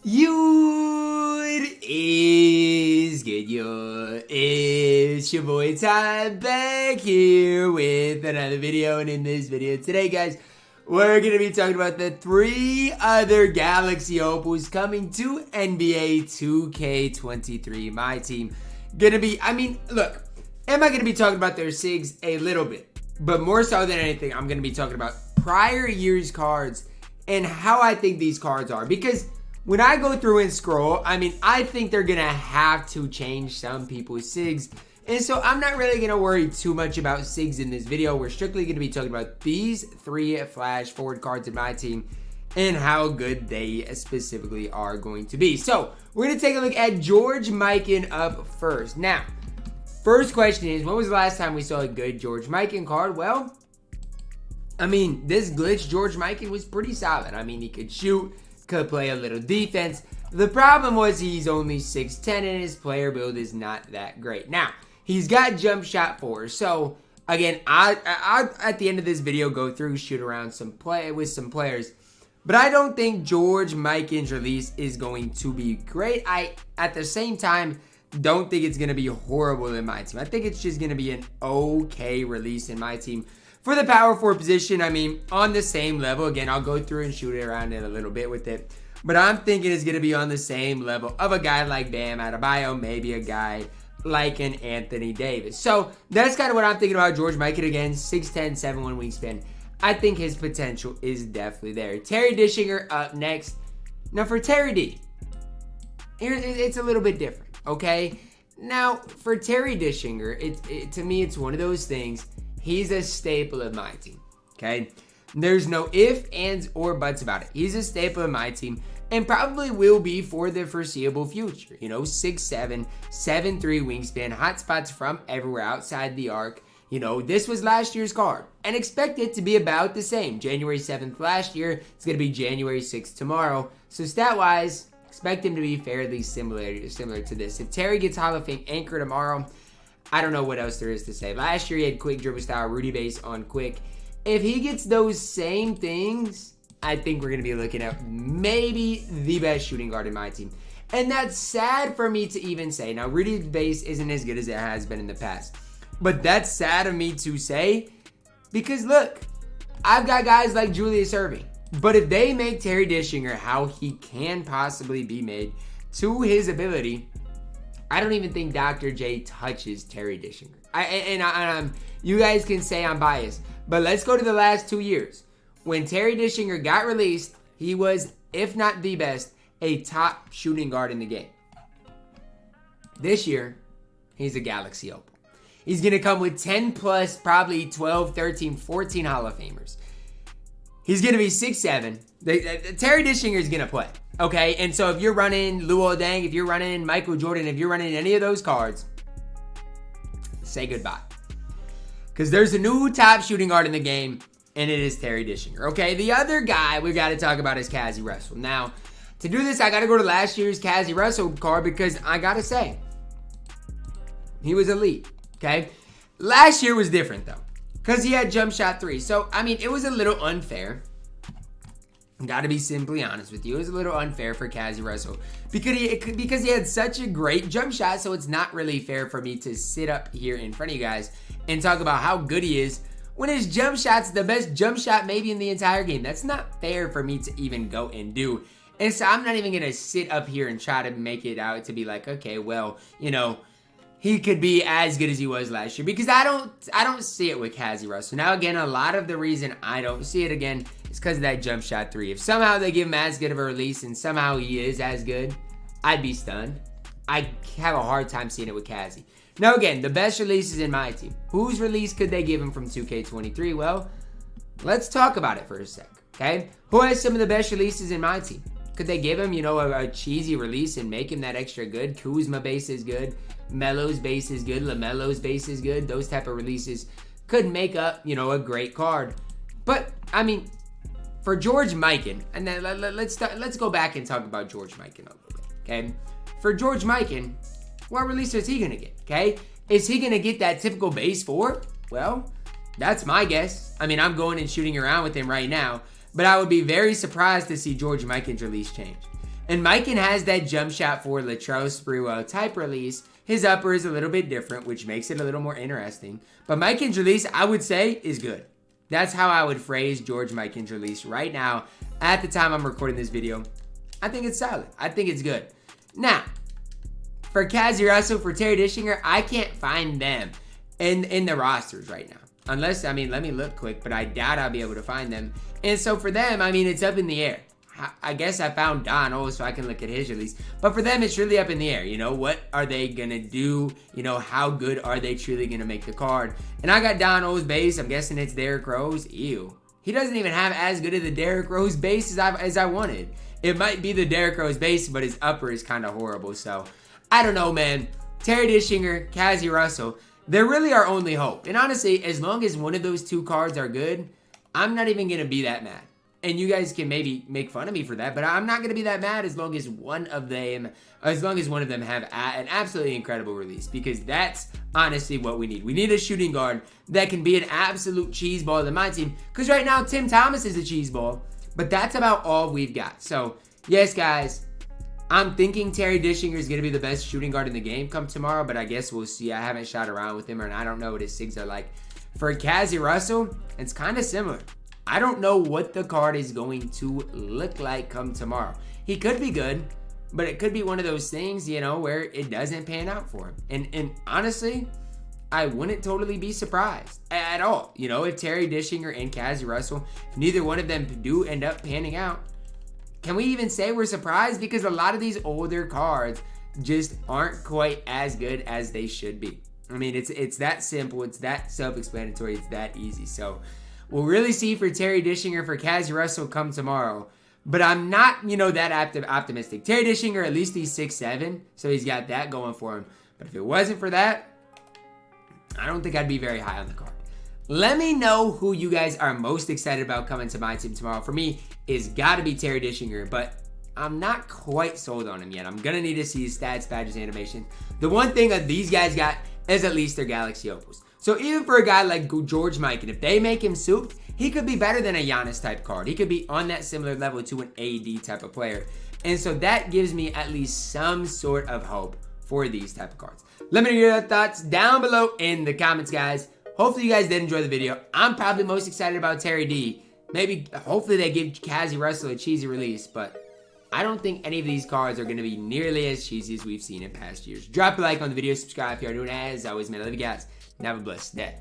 It is good, yo. It's your boy Ty back here with another video, and in this video today, guys, we're going to be talking about the 3 other Galaxy Opals coming to NBA 2K23 MyTeam. Look, am I going to be talking about their SIGs a little bit, but more so than anything, I'm going to be talking about prior year's cards and how I think these cards are, because when I go through and scroll, I think they're going to have to change some people's SIGs. And so I'm not really going to worry too much about SIGs in this video. We're strictly going to be talking about these 3 flash forward cards in MyTeam and how good they specifically are going to be. So we're going to take a look at George Mikan up first. Now, first question is, when was the last time we saw a good George Mikan card? Well, this glitch George Mikan was pretty solid. He could shoot, could play a little defense. The problem was he's only 6'10 and his player build is not that great. Now, he's got jump shot 4. So, again, I at the end of this video go through, shoot around with some players. But I don't think George Mikan's release is going to be great. I, at the same time, don't think it's going to be horrible in MyTeam. I think it's just going to be an okay release in MyTeam. For the power forward position, on the same level. Again, I'll go through and shoot it around it a little bit with it. But I'm thinking it's going to be on the same level of a guy like Bam Adebayo, maybe a guy like an Anthony Davis. So that's kind of what I'm thinking about George Mikan. Again, 6'10", 7'1" wingspan. I think his potential is definitely there. Terry Dischinger up next. Now for Terry D, it's a little bit different, okay? Now for Terry Dischinger, to me, it's one of those things. He's a staple of MyTeam, okay? There's no ifs, ands, or buts about it. He's a staple of MyTeam and probably will be for the foreseeable future. 6'7", 7'3" wingspan, hot spots from everywhere outside the arc. This was last year's card and expect it to be about the same. January 7th last year, it's going to be January 6th tomorrow. So stat-wise, expect him to be fairly similar to this. If Terry gets Hall of Fame anchor tomorrow, I don't know what else there is to say. Last year, he had quick dribble style, Rudy base on quick. If he gets those same things, I think we're going to be looking at maybe the best shooting guard in MyTeam. And that's sad for me to even say. Now, Rudy base isn't as good as it has been in the past. But that's sad of me to say because, look, I've got guys like Julius Erving. But if they make Terry Dischinger how he can possibly be made to his ability, I don't even think Dr. J touches Terry Dischinger. You guys can say I'm biased, but let's go to the last 2 years. When Terry Dischinger got released, he was, if not the best, a top shooting guard in the game. This year, he's a Galaxy Opal. He's going to come with 10 plus, probably 12, 13, 14 Hall of Famers. He's going to be 6'7". Terry Dischinger is going to play. Okay, and so if you're running Luol Deng, if you're running Michael Jordan, if you're running any of those cards, say goodbye. Because there's a new top shooting guard in the game, and it is Terry Dischinger. Okay, the other guy we got to talk about is Cazzie Russell. Now, to do this, I got to go to last year's Cazzie Russell card because I got to say, he was elite. Okay, last year was different though, because he had jump shot 3. So, it was a little unfair. Got to be simply honest with you. It was a little unfair for Cazzie Russell because he had such a great jump shot. So it's not really fair for me to sit up here in front of you guys and talk about how good he is when his jump shot's the best jump shot maybe in the entire game. That's not fair for me to even go and do. And so I'm not even going to sit up here and try to make it out to be like, okay, well, he could be as good as he was last year because I don't see it with Cazzie Russell. Now, again, a lot of the reason I don't see it again is because of that jump shot 3. If somehow they give him as good of a release and somehow he is as good, I'd be stunned. I have a hard time seeing it with Cazzie. Now, again, the best releases in MyTeam. Whose release could they give him from 2K23? Well, let's talk about it for a sec, okay? Who has some of the best releases in MyTeam? Could they give him, a cheesy release and make him that extra good? Kuzma base is good. Melo's base is good. LaMelo's base is good. Those type of releases could make up, a great card. But, for George Mikan, and then let's go back and talk about George Mikan a little bit, okay? For George Mikan, what release is he going to get, okay? Is he going to get that typical base 4? Well, that's my guess. I'm going and shooting around with him right now. But I would be very surprised to see George Mikan's release change. And Mikan has that jump shot for Latrell Sprewell type release. His upper is a little bit different, which makes it a little more interesting. But Mikan's release, I would say, is good. That's how I would phrase George Mikan's release right now. At the time I'm recording this video, I think it's solid. I think it's good. Now, for Cazzie Russell, for Terry Dischinger, I can't find them in the rosters right now. Unless, I mean, let me look quick, but I doubt I'll be able to find them. And so for them, I mean, it's up in the air. I guess I found Don Ohl so I can look at his release. But for them, it's really up in the air. You know, what are they going to do? You know, how good are they truly going to make the card? And I got Don Ohl's base. I'm guessing it's Derrick Rose. Ew. He doesn't even have as good of the Derrick Rose base as I wanted. It might be the Derrick Rose base, but his upper is kind of horrible. So, I don't know, man. Terry Dischinger, Cazzie Russell, they're really our only hope. And honestly, as long as one of those two cards are good, I'm not even going to be that mad. And you guys can maybe make fun of me for that, but I'm not going to be that mad as long as one of them have an absolutely incredible release, because that's honestly what we need. We need a shooting guard that can be an absolute cheeseball in my team, because right now Tim Thomas is a cheeseball, but that's about all we've got. So, yes, guys, I'm thinking Terry Dischinger is going to be the best shooting guard in the game come tomorrow, but I guess we'll see. I haven't shot around with him, and I don't know what his SIGs are like. For Cazzie Russell, it's kind of similar. I don't know what the card is going to look like come tomorrow. He could be good, but it could be one of those things, you know, where it doesn't pan out for him. And honestly, I wouldn't totally be surprised at all. You know, if Terry Dischinger and Cazzie Russell, if neither one of them do end up panning out, can we even say we're surprised? Because a lot of these older cards just aren't quite as good as they should be. I mean, it's that simple. It's that self-explanatory. It's that easy. So we'll really see for Terry Dischinger, for Cazzie Russell come tomorrow. But I'm not, you know, that optimistic. Terry Dischinger, at least he's 6'7", so he's got that going for him. But if it wasn't for that, I don't think I'd be very high on the card. Let me know who you guys are most excited about coming to my team tomorrow. For me, it's got to be Terry Dischinger, but I'm not quite sold on him yet. I'm going to need to see his stats, badges, animations. The one thing that these guys got is at least their Galaxy Opals. So even for a guy like George Mikan, if they make him souped, he could be better than a Giannis type card. He could be on that similar level to an AD type of player. And so that gives me at least some sort of hope for these type of cards. Let me know your thoughts down below in the comments, guys. Hopefully you guys did enjoy the video. I'm probably most excited about Terry D. Hopefully they give Cazzie Russell a cheesy release, but I don't think any of these cards are going to be nearly as cheesy as we've seen in past years. Drop a like on the video, subscribe if you are new, and as always, man, I love you guys, and have a blessed day.